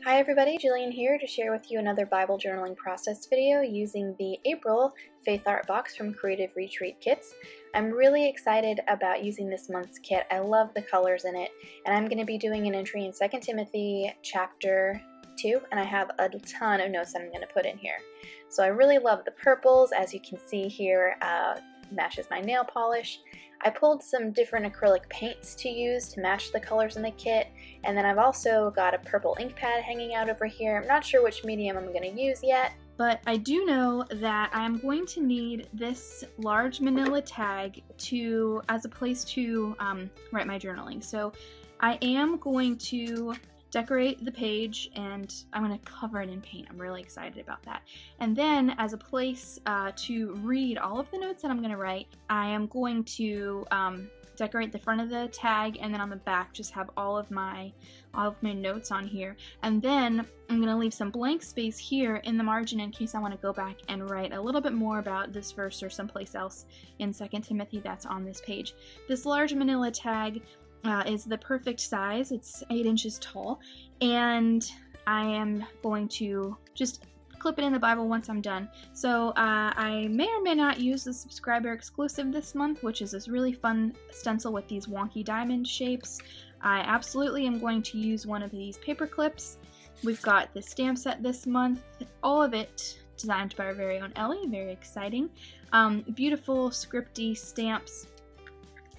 Hi everybody, Jillian here to share with you another Bible journaling process video using the April Faith Art box from Creative Retreat Kits. I'm really excited about using this month's kit. I love the colors in it, and I'm going to be doing an entry in 2 Timothy chapter 2, and I have a ton of notes that I'm going to put in here. So I really love the purples, as you can see here, matches my nail polish. I pulled some different acrylic paints to use to match the colors in the kit, and then I've also got a purple ink pad hanging out over here. I'm not sure which medium I'm going to use yet, but I do know that I'm going to need this large manila tag as a place to write my journaling. So I am going to decorate the page, and I'm going to cover it in paint. I'm really excited about that. And then as a place to read all of the notes that I'm going to write, I am going to decorate the front of the tag, and then on the back just have all of my notes on here. And then I'm going to leave some blank space here in the margin in case I want to go back and write a little bit more about this verse or someplace else in 2 Timothy that's on this page. This large manila tag is the perfect size. It's 8 inches tall, and I am going to just clip it in the Bible once I'm done. So I may or may not use the subscriber exclusive this month, which is this really fun stencil with these wonky diamond shapes. I absolutely am going to use one of these paper clips. We've got the stamp set this month, all of it designed by our very own Ellie, very exciting. Beautiful scripty stamps,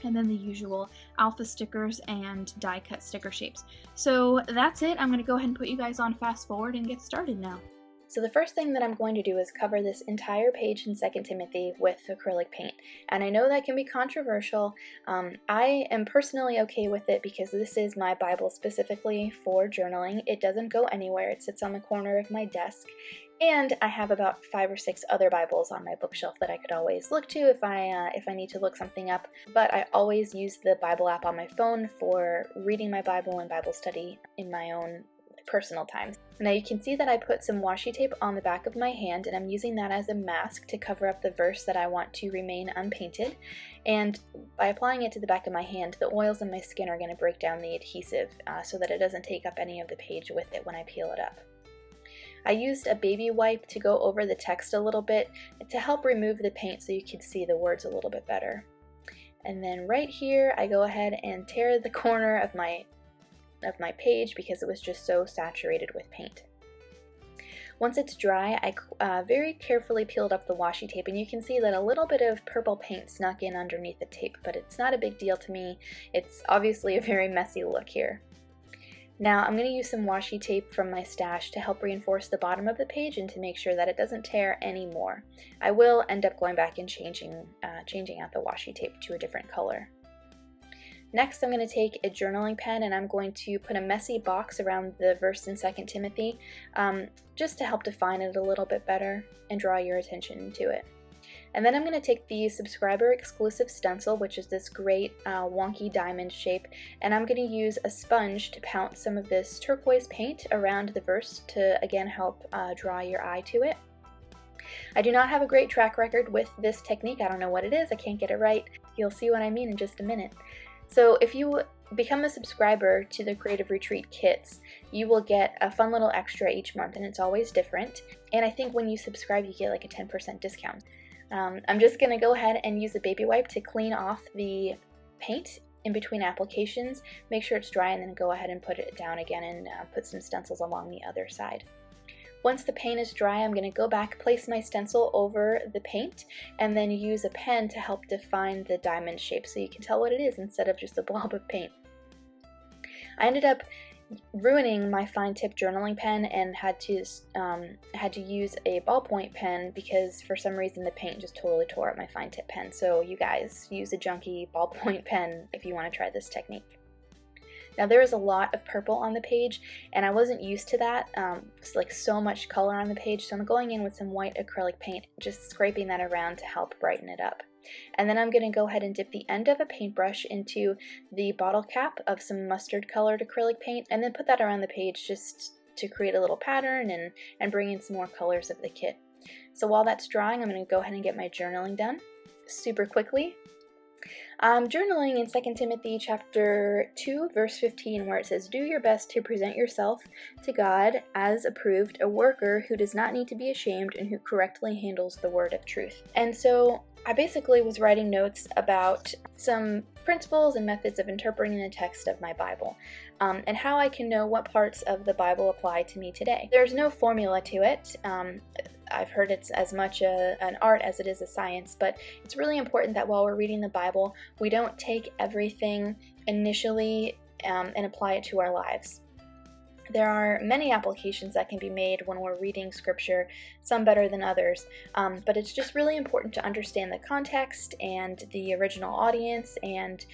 and then the usual alpha stickers and die cut sticker shapes. So that's it. I'm going to go ahead and put you guys on fast forward and get started now. So the first thing that I'm going to do is cover this entire page in 2 Timothy with acrylic paint. And I know that can be controversial. I am personally okay with it because this is my Bible specifically for journaling. It doesn't go anywhere. It sits on the corner of my desk. And I have about 5 or 6 other Bibles on my bookshelf that I could always look to if I need to look something up. But I always use the Bible app on my phone for reading my Bible and Bible study in my own personal time. Now you can see that I put some washi tape on the back of my hand, and I'm using that as a mask to cover up the verse that I want to remain unpainted. And by applying it to the back of my hand, the oils in my skin are going to break down the adhesive so that it doesn't take up any of the page with it when I peel it up. I used a baby wipe to go over the text a little bit to help remove the paint so you can see the words a little bit better. And then right here I go ahead and tear the corner of my page because it was just so saturated with paint. Once it's dry, I very carefully peeled up the washi tape, and you can see that a little bit of purple paint snuck in underneath the tape, but it's not a big deal to me. It's obviously a very messy look here. Now I'm going to use some washi tape from my stash to help reinforce the bottom of the page and to make sure that it doesn't tear anymore. I will end up going back and changing out the washi tape to a different color. Next, I'm going to take a journaling pen, and I'm going to put a messy box around the verse in 2 Timothy just to help define it a little bit better and draw your attention to it. And then I'm going to take the subscriber exclusive stencil, which is this great wonky diamond shape, and I'm going to use a sponge to pounce some of this turquoise paint around the verse to again help draw your eye to it. I do not have a great track record with this technique. I don't know what it is. I can't get it right. You'll see what I mean in just a minute. So if you become a subscriber to the Creative Retreat kits, you will get a fun little extra each month, and it's always different. And I think when you subscribe, you get like a 10% discount. I'm just going to go ahead and use a baby wipe to clean off the paint in between applications, make sure it's dry, and then go ahead and put it down again and put some stencils along the other side. Once the paint is dry, I'm going to go back, place my stencil over the paint, and then use a pen to help define the diamond shape so you can tell what it is instead of just a blob of paint. I ended up ruining my fine tip journaling pen and had to use a ballpoint pen because for some reason the paint just totally tore up my fine tip pen. So you guys, use a junky ballpoint pen if you want to try this technique. Now there is a lot of purple on the page, and I wasn't used to that. It's like so much color on the page, so I'm going in with some white acrylic paint, just scraping that around to help brighten it up. And then I'm going to go ahead and dip the end of a paintbrush into the bottle cap of some mustard colored acrylic paint, and then put that around the page just to create a little pattern and bring in some more colors of the kit. So while that's drying, I'm going to go ahead and get my journaling done super quickly. I'm journaling in 2 Timothy chapter 2, verse 15, where it says, "Do your best to present yourself to God as approved, a worker who does not need to be ashamed and who correctly handles the word of truth." And so I basically was writing notes about some principles and methods of interpreting the text of my Bible, and how I can know what parts of the Bible apply to me today. There's no formula to it. I've heard it's as much an art as it is a science, but it's really important that while we're reading the Bible, we don't take everything initially and apply it to our lives. There are many applications that can be made when we're reading scripture, some better than others, but it's just really important to understand the context and the original audience and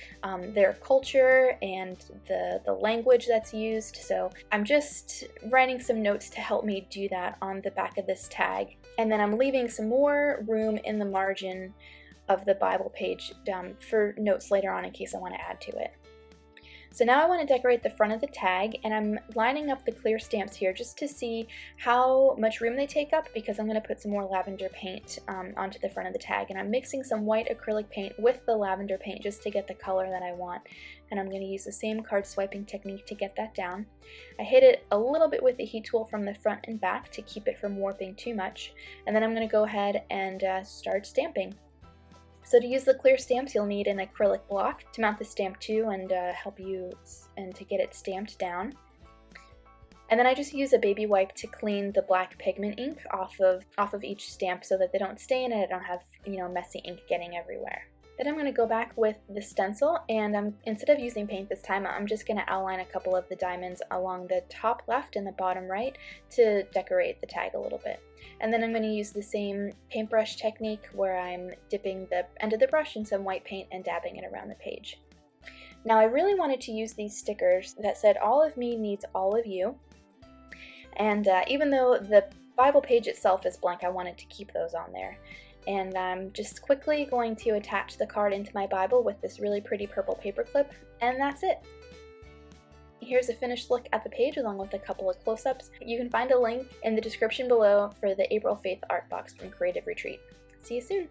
their culture and the language that's used. So I'm just writing some notes to help me do that on the back of this tag. And then I'm leaving some more room in the margin of the Bible page for notes later on in case I want to add to it. So now I want to decorate the front of the tag, and I'm lining up the clear stamps here just to see how much room they take up, because I'm going to put some more lavender paint onto the front of the tag, and I'm mixing some white acrylic paint with the lavender paint just to get the color that I want. And I'm going to use the same card swiping technique to get that down. I hit it a little bit with the heat tool from the front and back to keep it from warping too much, and then I'm going to go ahead and start stamping. So to use the clear stamps, you'll need an acrylic block to mount the stamp to and help you and to get it stamped down. And then I just use a baby wipe to clean the black pigment ink off of each stamp so that they don't stain and I don't have, messy ink getting everywhere. Then I'm going to go back with the stencil, and instead of using paint this time, I'm just going to outline a couple of the diamonds along the top left and the bottom right to decorate the tag a little bit. And then I'm going to use the same paintbrush technique where I'm dipping the end of the brush in some white paint and dabbing it around the page. Now I really wanted to use these stickers that said "All of me needs all of you," and even though the Bible page itself is blank, I wanted to keep those on there. And I'm just quickly going to attach the card into my Bible with this really pretty purple paper clip, and that's it. Here's a finished look at the page along with a couple of close-ups. You can find a link in the description below for the April Faith Art Box from Creative Retreat. See you soon!